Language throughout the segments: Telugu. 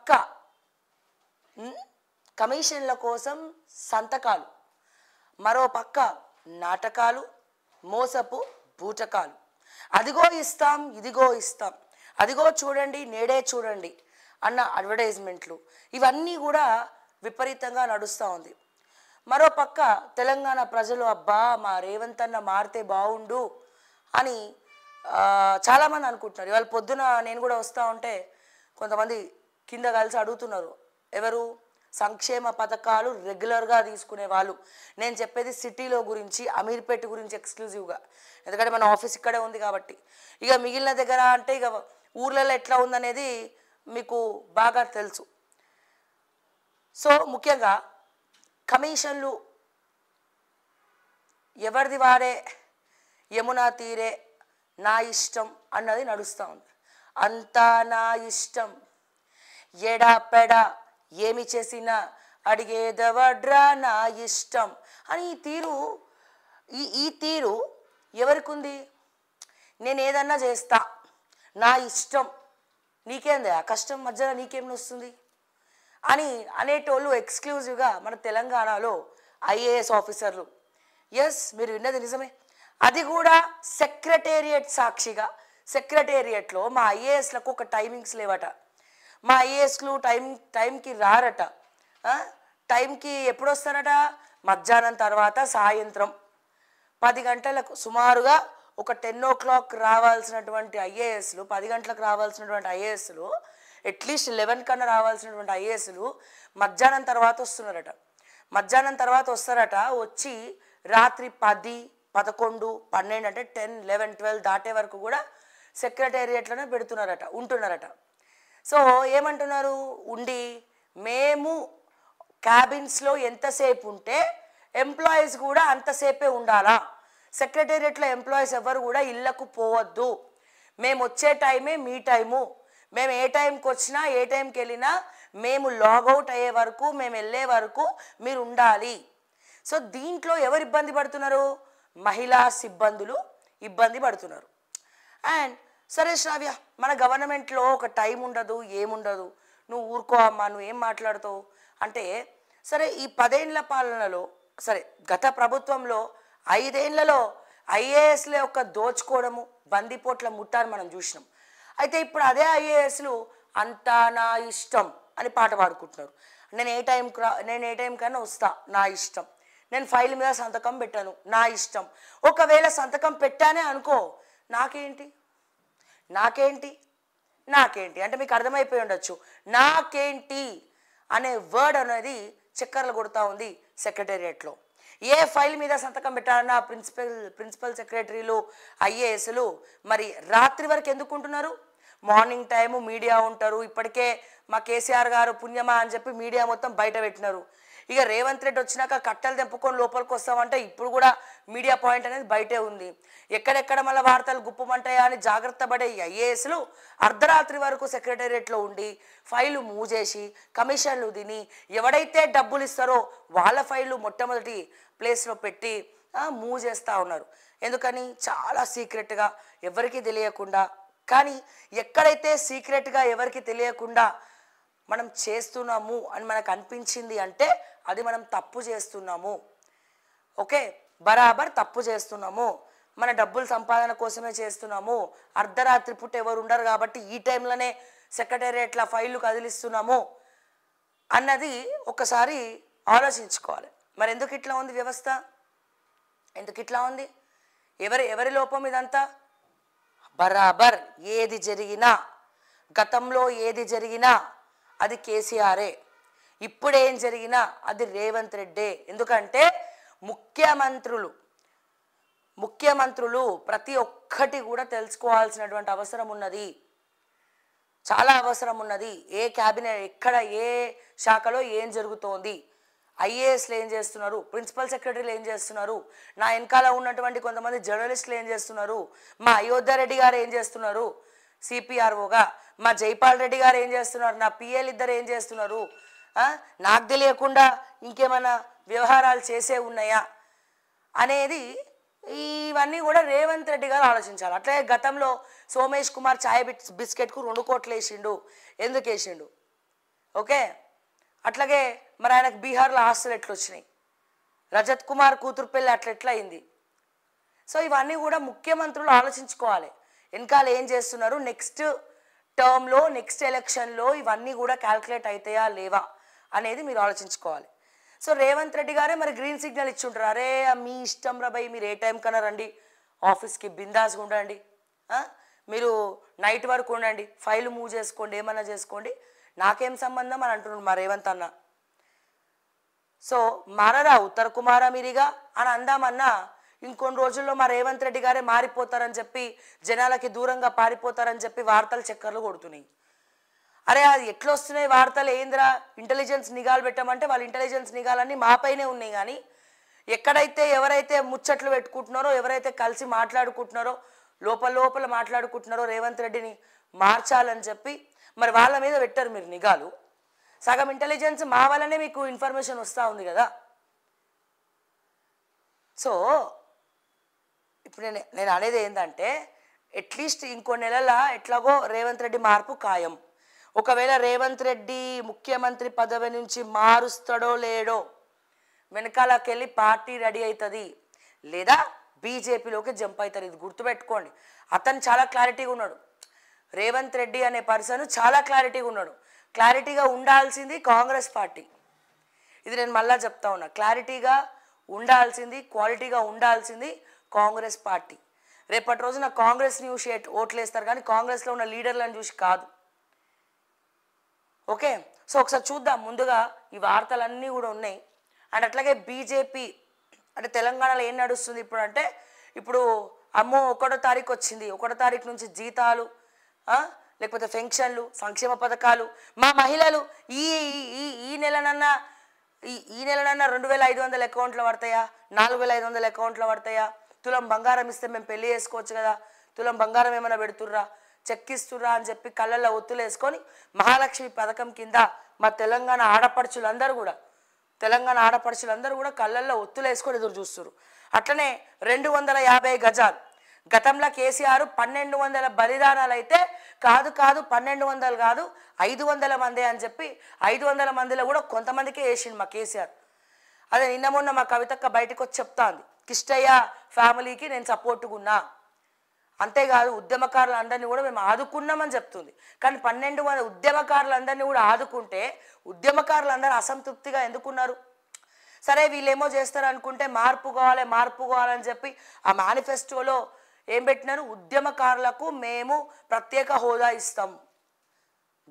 పక్క కమిషన్ల కోసం సంతకాలు, మరో పక్క నాటకాలు, మోసపు బూటకాలు. అదిగో ఇస్తాం, ఇదిగో ఇస్తాం, అదిగో చూడండి, నేడే చూడండి అన్న అడ్వర్టైజ్మెంట్లు, ఇవన్నీ కూడా విపరీతంగా నడుస్తూ ఉంది. మరో పక్క తెలంగాణ ప్రజలు అబ్బా మా రేవంత్ అన్న మారితే బాగుండు అని చాలామంది అనుకుంటున్నారు. ఇవాళ పొద్దున నేను కూడా వస్తూ ఉంటే కొంతమంది కింద కలిసి అడుగుతున్నారు, ఎవరు సంక్షేమ పథకాలు రెగ్యులర్గా తీసుకునే వాళ్ళు. నేను చెప్పేది సిటీలో గురించి, అమీర్పేట గురించి ఎక్స్క్లూజివ్గా, ఎందుకంటే మన ఆఫీస్ ఇక్కడే ఉంది కాబట్టి. ఇక మిగిలిన దగ్గర అంటే ఇక ఊర్లలో ఎట్లా ఉందనేది మీకు బాగా తెలుసు. సో ముఖ్యంగా కమిషన్లు ఎవరిది వారే, యమునా తీరే, నా ఇష్టం అన్నది నడుస్తూ ఉంది. అంతా నా ఇష్టం, ఎడా పెడ ఏమి చేసినా అడిగేదవడ్రా నా ఇష్టం అని ఈ తీరు ఎవరికి ఉంది? నేను ఏదన్నా చేస్తా, నా ఇష్టం, నీకేందా కష్టం, మధ్యలో నీకేం వస్తుంది అని అనేటోళ్ళు ఎక్స్క్లూజివ్గా మన తెలంగాణలో ఐఏఎస్ ఆఫీసర్లు. ఎస్, మీరు విన్నది నిజమే. అది కూడా సెక్రటేరియట్ సాక్షిగా. సెక్రటేరియట్లో మా ఐఏఎస్లకు ఒక టైమింగ్స్ లేవట. మా ఐఏఎస్లు టైంకి రారట. టైంకి ఎప్పుడు వస్తారట? మధ్యాహ్నం తర్వాత సాయంత్రం 10 గంటలకు సుమారుగా ఒక 10 o'clock రావాల్సినటువంటి ఐఏఎస్లు, 10 గంటలకు రావాల్సినటువంటి ఐఏఎస్లు, అట్లీస్ట్ 11 కన్నా రావాల్సినటువంటి ఐఏఎస్లు మధ్యాహ్నం తర్వాత వస్తున్నారట. మధ్యాహ్నం తర్వాత వస్తారట. వచ్చి రాత్రి 10, 11, 12 అంటే 10, 11, 12 దాటే వరకు కూడా సెక్రటేరియట్లోనే ఉంటున్నారట. సో ఏమంటున్నారు? ఉండి మేము క్యాబిన్స్లో ఎంతసేపు ఉంటే ఎంప్లాయీస్ కూడా అంతసేపే ఉండాలా. సెక్రటేరియట్లో ఎంప్లాయీస్ ఎవరు కూడా ఇళ్లకు పోవద్దు. మేము వచ్చే టైమే మీ టైము, మేము ఏ టైంకి వచ్చినా ఏ టైంకి వెళ్ళినా మేము లాగౌట్ అయ్యే వరకు, మేము వెళ్ళే వరకు మీరు ఉండాలి. సో దీంట్లో ఎవరు ఇబ్బంది పడుతున్నారు? మహిళా సిబ్బందులు ఇబ్బంది పడుతున్నారు. అండ్ సరే శ్రావ్య, మన గవర్నమెంట్లో ఒక టైం ఉండదు, ఏముండదు, నువ్వు ఊరుకో అమ్మా, నువ్వు ఏం మాట్లాడుతావు అంటే, సరే ఈ 10 ఏళ్ల పాలనలో, సరే గత ప్రభుత్వంలో 5 ఏళ్లలో ఐఏఎస్ల యొక్క దోచుకోవడము, బందిపోట్ల ముట్టాన్ని మనం చూసినాం. అయితే ఇప్పుడు అదే ఐఏఎస్లు అంతా నా ఇష్టం అని పాట పాడుకుంటున్నారు. నేను ఏ టైంకైనా వస్తా, నా ఇష్టం, నేను ఫైల్ మీద సంతకం పెట్టాను, నా ఇష్టం. ఒకవేళ సంతకం పెట్టానే అనుకో, నాకేంటి అంటే మీకు అర్థమైపోయి ఉండొచ్చు. నాకేంటి అనే వర్డ్ అనేది చక్కర్లు కొడుతూ ఉంది సెక్రటేరియట్లో. ఏ ఫైల్ మీద సంతకం పెట్టాలన్నా ప్రిన్సిపల్ సెక్రటరీలు, ఐఏఎస్లు మరి రాత్రి వరకు ఎందుకుంటున్నారు? మార్నింగ్ టైము మీడియా ఉంటారు. ఇప్పటికే మా కేసీఆర్ గారు పుణ్యమా అని చెప్పి మీడియా మొత్తం బయట పెట్టినారు. ఇక రేవంత్ రెడ్డి వచ్చినాక కట్టలు తెంపుకొని లోపలికి వస్తామంటే ఇప్పుడు కూడా మీడియా పాయింట్ అనేది బయటే ఉంది. ఎక్కడెక్కడ మళ్ళీ వార్తలు గుప్పమంటాయా అని జాగ్రత్త పడే ఐఏఎస్లు అర్ధరాత్రి వరకు సెక్రటేరియట్లో ఉండి ఫైలు మూవ్ చేసి కమిషన్లు తిని ఎవడైతే డబ్బులు ఇస్తారో వాళ్ళ ఫైళ్ళు మొట్టమొదటి ప్లేస్లో పెట్టి మూవ్ చేస్తూ ఉన్నారు. ఎందుకని? చాలా సీక్రెట్గా, ఎవరికి తెలియకుండా. కానీ ఎక్కడైతే సీక్రెట్గా ఎవరికి తెలియకుండా మనం చేస్తున్నాము అని మనకు అనిపించింది అంటే అది మనం తప్పు చేస్తున్నాము. ఓకే, బరాబర్ తప్పు చేస్తున్నాము, మన డబ్బుల సంపాదన కోసమే చేస్తున్నాము, అర్ధరాత్రి పూట ఎవరు ఉండరు కాబట్టి ఈ టైంలోనే సెక్రటేరియట్ల ఫైళ్ళు కదిలిస్తున్నాము అన్నది ఒకసారి ఆలోచించుకోవాలి. మరి ఎందుకు ఇట్లా ఉంది వ్యవస్థ? ఎందుకు ఇట్లా ఉంది? ఎవరి లోపం ఇదంతా? బరాబర్ ఏది జరిగినా, గతంలో ఏది జరిగినా అది కేసీఆరే, ఇప్పుడేం జరిగినా అది రేవంత్ రెడ్డే. ఎందుకంటే ముఖ్యమంత్రులు ప్రతి ఒక్కటి కూడా తెలుసుకోవాల్సినటువంటి అవసరం ఉన్నది, చాలా అవసరం ఉన్నది. ఏ క్యాబినెట్ ఎక్కడ ఏ శాఖలో ఏం జరుగుతోంది, ఐఏఎస్లు ఏం చేస్తున్నారు, ప్రిన్సిపల్ సెక్రటరీలు ఏం చేస్తున్నారు, నా వెనకాల ఉన్నటువంటి కొంతమంది జర్నలిస్టులు ఏం చేస్తున్నారు, మా అయోధ్య రెడ్డి గారు ఏం చేస్తున్నారు సిపిఆర్ఓగా, మా జైపాల్ రెడ్డి గారు ఏం చేస్తున్నారు, నా పిఎల్ ఇద్దరు ఏం చేస్తున్నారు, నాకు తెలియకుండా ఇంకేమైనా వ్యవహారాలు చేసే ఉన్నాయా అనేది ఇవన్నీ కూడా రేవంత్ రెడ్డి గారు ఆలోచించాలి. అట్లే గతంలో సోమేష్ కుమార్ ఛాయ్ బిస్కెట్కు 2 కోట్లు వేసిండు. ఎందుకు వేసిండు? ఓకే. అట్లాగే మరి ఆయనకు బీహార్లో ఆస్తులు ఎట్లొచ్చినాయి, రజత్ కుమార్ కూతురు పెళ్ళి ఎట్లా అయింది. సో ఇవన్నీ కూడా ముఖ్యమంత్రులు ఆలోచించుకోవాలి, వెనకాల ఏం చేస్తున్నారు, నెక్స్ట్ టర్మ్లో నెక్స్ట్ ఎలక్షన్లో ఇవన్నీ కూడా క్యాల్కులేట్ అవుతాయా లేవా అనేది మీరు ఆలోచించుకోవాలి. సో రేవంత్ రెడ్డి గారే మరి గ్రీన్ సిగ్నల్ ఇచ్చుంటారు, అరే మీ ఇష్టం రా భయ్, మీరు ఏ టైం కన్నా రండి ఆఫీస్కి, బిందాస్గా ఉండండి, మీరు నైట్ వరకు ఉండండి, ఫైల్ మూవ్ చేసుకోండి, ఏమన్నా చేసుకోండి, నాకేం సంబంధం అని అంటున్నాడు మా రేవంత్ అన్న. సో మారరా ఉత్తర కుమార మీరిగా అని అందామన్నా ఇంకొన్ని రోజుల్లో మా రేవంత్ రెడ్డి గారే మారిపోతారని చెప్పి, జనాలకి దూరంగా పారిపోతారని చెప్పి వార్తలు చక్కర్లు కొడుతున్నాయి. అరే అది ఎట్లా వస్తున్నాయి వార్తలు, ఏందిరా ఇంటెలిజెన్స్ నిఘాలు పెట్టామంటే వాళ్ళ ఇంటెలిజెన్స్ నిఘాలన్నీ మాపైనే ఉన్నాయి. కానీ ఎక్కడైతే ఎవరైతే ముచ్చట్లు పెట్టుకుంటున్నారో, ఎవరైతే కలిసి మాట్లాడుకుంటున్నారో, లోపల మాట్లాడుకుంటున్నారో రేవంత్ రెడ్డిని మార్చాలని చెప్పి మరి వాళ్ళ మీద పెట్టారు మీరు నిఘాలు. సగం ఇంటెలిజెన్స్ మా వల్లనే మీకు ఇన్ఫర్మేషన్ వస్తూ ఉంది కదా. సో ఇప్పుడు నేను అనేది ఏంటంటే, అట్లీస్ట్ ఇంకో నెలల ఎట్లాగో రేవంత్ రెడ్డి మార్పు ఖాయం. ఒకవేళ రేవంత్ రెడ్డి ముఖ్యమంత్రి పదవి నుంచి మారుస్తాడో లేడో, వెనకాలకి వెళ్ళి పార్టీ రెడీ అవుతుంది, లేదా బీజేపీలోకి జంప్ అవుతారు. ఇది గుర్తుపెట్టుకోండి. అతను చాలా క్లారిటీగా ఉన్నాడు, రేవంత్ రెడ్డి అనే పర్సన్ చాలా క్లారిటీగా ఉన్నాడు. క్లారిటీగా ఉండాల్సింది కాంగ్రెస్ పార్టీ. ఇది నేను మళ్ళా చెప్తా ఉన్నా, క్లారిటీగా ఉండాల్సింది, క్వాలిటీగా ఉండాల్సింది కాంగ్రెస్ పార్టీ. రేపటి రోజున కాంగ్రెస్ని చూసి ఓట్లు వేస్తారు కానీ కాంగ్రెస్లో ఉన్న లీడర్లను చూసి కాదు. ఓకే. సో ఒకసారి చూద్దాం. ముందుగా ఈ వార్తలన్నీ కూడా ఉన్నాయి. అండ్ అట్లాగే బీజేపీ అంటే తెలంగాణలో ఏం నడుస్తుంది ఇప్పుడు అంటే, ఇప్పుడు అమ్మో 1వ తారీఖు వచ్చింది, 1వ తారీఖు నుంచి జీతాలు, లేకపోతే పెన్షన్లు, సంక్షేమ పథకాలు, మా మహిళలు ఈ ఈ ఈ నెలనన్నా ఈ నెలనన్నా 2500 అకౌంట్లో పడతాయా, 4500 అకౌంట్లో పడతాయా, తులం బంగారం ఇస్తే మేము పెళ్లి చేసుకోవచ్చు కదా, తులం బంగారం ఏమైనా పెడుతుర్రా, చెక్కిస్తుర్రా అని చెప్పి కళ్ళల్లో ఒత్తులు వేసుకొని మహాలక్ష్మి పథకం కింద మా తెలంగాణ ఆడపడుచులందరూ కూడా కళ్ళల్లో ఒత్తులు వేసుకొని ఎదురు చూస్తున్నారు. అట్లనే 250 గజాలు, గతంలో కేసీఆర్ 1200 బలిదానాలు అయితే కాదు 1200 కాదు 500 మంది అని చెప్పి 500 మందిలో కూడా కొంతమందికే వేసిండు మా కేసీఆర్. అదే నిన్న మొన్న మా కవితక్క బయటకు వచ్చి చెప్తాంది, కిష్టయ్య ఫ్యామిలీకి నేను సపోర్టుగా ఉన్నా, అంతేకాదు ఉద్యమకారులందరినీ కూడా మేము ఆదుకున్నామని చెప్తుంది. కానీ 1200 ఉద్యమకారులందరినీ కూడా ఆదుకుంటే ఉద్యమకారులందరూ అసంతృప్తిగా ఎందుకున్నారు? సరే వీళ్ళేమో చేస్తారు అనుకుంటే మార్పు కావాలని చెప్పి ఆ మేనిఫెస్టోలో ఏం పెట్టినారు, ఉద్యమకారులకు మేము ప్రత్యేక హోదా ఇస్తాం,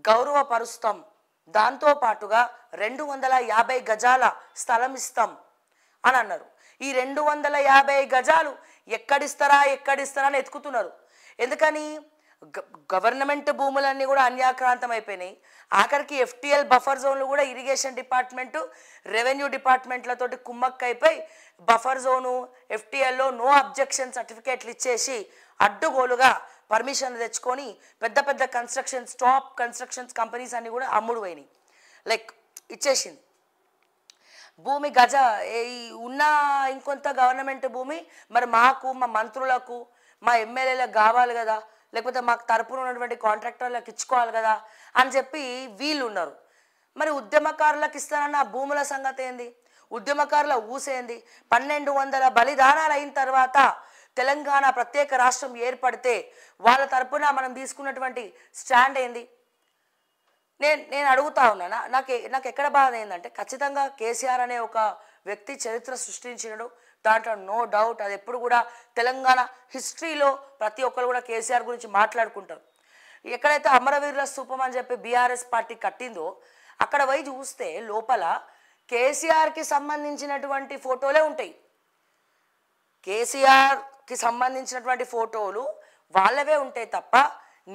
గౌరవపరుస్తాం, దాంతోపాటుగా 250 గజాల స్థలం ఇస్తాం అని అన్నారు. ఈ 250 గజాలు ఎక్కడిస్తారా అని ఎత్తుకుతున్నారు. ఎందుకని? గవర్నమెంట్ భూములన్నీ కూడా అన్యాక్రాంతం అయిపోయినాయి. ఆఖరికి ఎఫ్టీఎల్ బఫర్ జోన్లు కూడా ఇరిగేషన్ డిపార్ట్మెంటు, రెవెన్యూ డిపార్ట్మెంట్లతోటి కుమ్మక్కైపోయి బఫర్ జోను ఎఫ్టీఎల్లో నో అబ్జెక్షన్ సర్టిఫికేట్లు ఇచ్చేసి అడ్డుగోలుగా పర్మిషన్ తెచ్చుకొని పెద్ద కన్స్ట్రక్షన్స్, టాప్ కన్స్ట్రక్షన్స్ కంపెనీస్ అన్నీ కూడా అమ్ముడు పోయినాయి, లైక్ ఇచ్చేసింది. భూమి గజ ఉన్న ఇంకొంత గవర్నమెంట్ భూమి మరి మాకు, మా మంత్రులకు, మా ఎమ్మెల్యేలకు కావాలి కదా, లేకపోతే మాకు తరపున ఉన్నటువంటి కాంట్రాక్టర్లకు ఇచ్చుకోవాలి కదా అని చెప్పి వీళ్ళు ఉన్నారు. మరి ఉద్యమకారులకు ఇస్తానన్న ఆ భూముల సంగతి ఏంది? ఉద్యమకారుల ఊసేంది? 1200 బలిదానాలు అయిన తర్వాత తెలంగాణ ప్రత్యేక రాష్ట్రం ఏర్పడితే వాళ్ళ తరపున మనం తీసుకున్నటువంటి స్టాండ్ ఏంది? నేను అడుగుతా ఉన్నానా, నాకు ఎక్కడ బాధ ఏంటంటే, ఖచ్చితంగా కేసీఆర్ అనే ఒక వ్యక్తి చరిత్ర సృష్టించినడు, దాంట్లో నో డౌట్. అది ఎప్పుడు కూడా తెలంగాణ హిస్టరీలో ప్రతి ఒక్కరు కూడా కేసీఆర్ గురించి మాట్లాడుకుంటారు. ఎక్కడైతే అమరవీరుల స్థూపం అని చెప్పి బీఆర్ఎస్ పార్టీ కట్టిందో అక్కడ పోయి చూస్తే లోపల కేసీఆర్కి సంబంధించినటువంటి ఫోటోలే ఉంటాయి. కేసీఆర్కి సంబంధించినటువంటి ఫోటోలు వాళ్ళవే ఉంటాయి తప్ప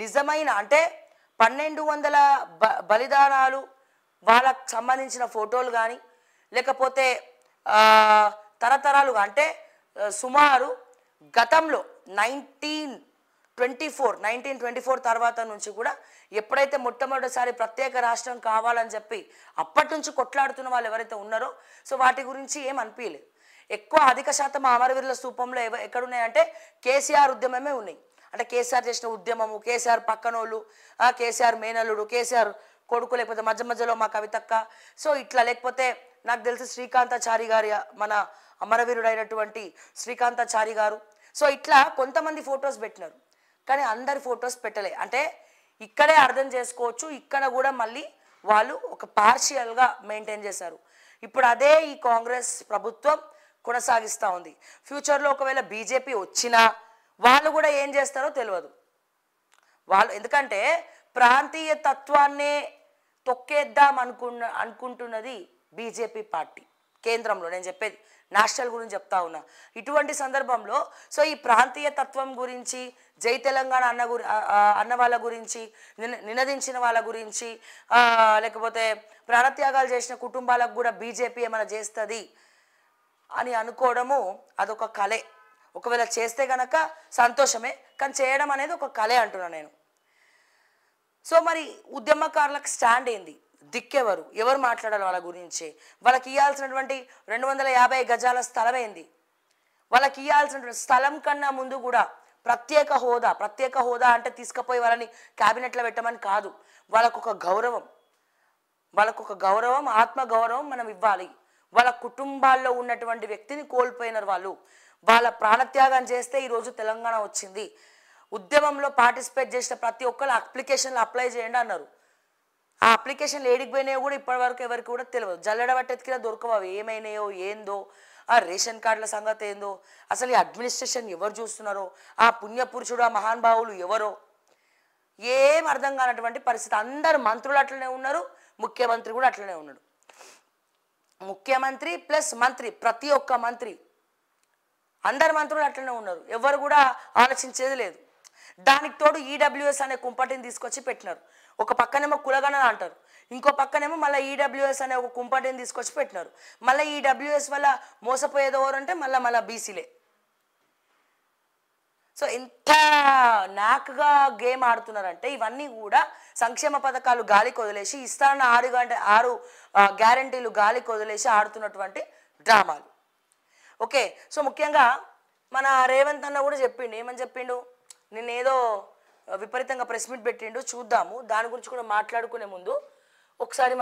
నిజమైన అంటే 1200 బలిదానాలు వాళ్ళకు సంబంధించిన ఫోటోలు కానీ, లేకపోతే తరతరాలుగా అంటే సుమారు గతంలో 1924 తర్వాత నుంచి కూడా ఎప్పుడైతే మొట్టమొదటిసారి ప్రత్యేక రాష్ట్రం కావాలని చెప్పి అప్పటి నుంచి కొట్లాడుతున్న వాళ్ళు ఎవరైతే ఉన్నారో సో వాటి గురించి ఏం అనిపించలేదు. ఎక్కువ అధిక శాతం అమరవీరుల స్థూపంలో ఎక్కడున్నాయంటే కేసీఆర్ ఉద్యమమే ఉన్నాయి. అంటే కేసీఆర్ చేసిన ఉద్యమము, కేసీఆర్ పక్కనోళ్ళు, కేసీఆర్ మేనల్లుడు, కేసీఆర్ కొడుకు, లేకపోతే మధ్య మధ్యలో మా కవితక్క, సో ఇట్లా, లేకపోతే నాకు తెలిసి శ్రీకాంతాచారి గారి, మన అమరవీరుడైనటువంటి శ్రీకాంతాచారి గారు, సో ఇట్లా కొంతమంది ఫొటోస్ పెట్టినారు. కానీ అందరి ఫొటోస్ పెట్టలే. అంటే ఇక్కడే అర్థం చేసుకోవచ్చు, ఇక్కడ కూడా మళ్ళీ వాళ్ళు ఒక పార్షియల్గా మెయింటైన్ చేశారు. ఇప్పుడు అదే ఈ కాంగ్రెస్ ప్రభుత్వం కొనసాగిస్తూ ఉంది. ఫ్యూచర్లో ఒకవేళ బీజేపీ వచ్చినా వాళ్ళు కూడా ఏం చేస్తారో తెలియదు. వాళ్ళు ఎందుకంటే ప్రాంతీయ తత్వాన్నే తొక్కేద్దాం అనుకుంటున్నది బీజేపీ పార్టీ కేంద్రంలో. నేను చెప్పేది నేషనల్ గురించి చెప్తా ఉన్నా. ఇటువంటి సందర్భంలో సో ఈ ప్రాంతీయ తత్వం గురించి, జై తెలంగాణ అన్న వాళ్ళ గురించి, నినదించిన వాళ్ళ గురించి, లేకపోతే ప్రాణత్యాగాలు చేసిన కుటుంబాలకు కూడా బీజేపీ ఏమైనా చేస్తుంది అని అనుకోవడము అదొక కళే. ఒకవేళ చేస్తే గనక సంతోషమే, కానీ చేయడం అనేది ఒక కళే అంటున్నాను నేను. సో మరి ఉద్యమకారులకు స్టాండ్ ఏంది, దిక్కెవరు, ఎవరు మాట్లాడాలి వాళ్ళ గురించి? వాళ్ళకి ఇవ్వాల్సినటువంటి 250 గజాల స్థలం ఏంది? వాళ్ళకి ఇవ్వాల్సినటువంటి స్థలం కన్నా ముందు కూడా ప్రత్యేక హోదా అంటే తీసుకుపోయి వాళ్ళని క్యాబినెట్లో పెట్టమని కాదు. వాళ్ళకొక గౌరవం, ఆత్మగౌరవం మనం ఇవ్వాలి. వాళ్ళ కుటుంబాల్లో ఉన్నటువంటి వ్యక్తిని కోల్పోయినారు వాళ్ళు. వాళ్ళ ప్రాణత్యాగం చేస్తే ఈరోజు తెలంగాణ వచ్చింది. ఉద్యమంలో పార్టిసిపేట్ చేసిన ప్రతి ఒక్కరు అప్లికేషన్లు అప్లై చేయండి అన్నారు. ఆ అప్లికేషన్లు ఏడికి పోయినాయో కూడా ఇప్పటివరకు ఎవరికి కూడా తెలియదు. జల్లెడ పట్టెత్తికినా దొరకవు, అవి ఏమైనాయో ఏందో, ఆ రేషన్ కార్డుల సంగతి ఏందో, అసలు ఈ అడ్మినిస్ట్రేషన్ ఎవరు చూస్తున్నారో, ఆ పుణ్యపురుషుడు, ఆ మహానుభావులు ఎవరో ఏం అర్థం కానటువంటి పరిస్థితి. అందరు మంత్రులు అట్లనే ఉన్నారు, ముఖ్యమంత్రి కూడా అట్లనే ఉన్నాడు. ముఖ్యమంత్రి ప్లస్ మంత్రి, ప్రతి ఒక్క మంత్రి, అందరు మంత్రులు అట్లనే ఉన్నారు. ఎవరు కూడా ఆలోచించేది లేదు. దానికి తోడు ఈడబ్ల్యూఎస్ అనే కుంపటిని తీసుకొచ్చి పెట్టినారు. ఒక పక్కనేమో కులగణన అంటారు, ఇంకో పక్కనేమో మళ్ళీ ఈడబ్ల్యూఎస్ అనే ఒక కుంపటిని తీసుకొచ్చి పెట్టినారు. మళ్ళీ ఈడబ్ల్యూఎస్ వల్ల మోసపోయేది ఎవరంటే మళ్ళీ బీసీలే. సో ఎంత నాకుగా గేమ్ ఆడుతున్నారంటే ఇవన్నీ కూడా సంక్షేమ పథకాలు గాలికి వదిలేసి, ఇస్తారన్న 6 గ్యారంటీలు గాలికి వదిలేసి ఆడుతున్నటువంటి డ్రామాలు. ఓకే, సో ముఖ్యంగా మన రేవంత్ అన్న కూడా చెప్పిండు. ఏమని చెప్పిండు? నిన్నేదో విపరీతంగా ప్రెస్ మీట్ పెట్టిండు, చూద్దాము. దాని గురించి కూడా మాట్లాడుకునే ముందు ఒకసారి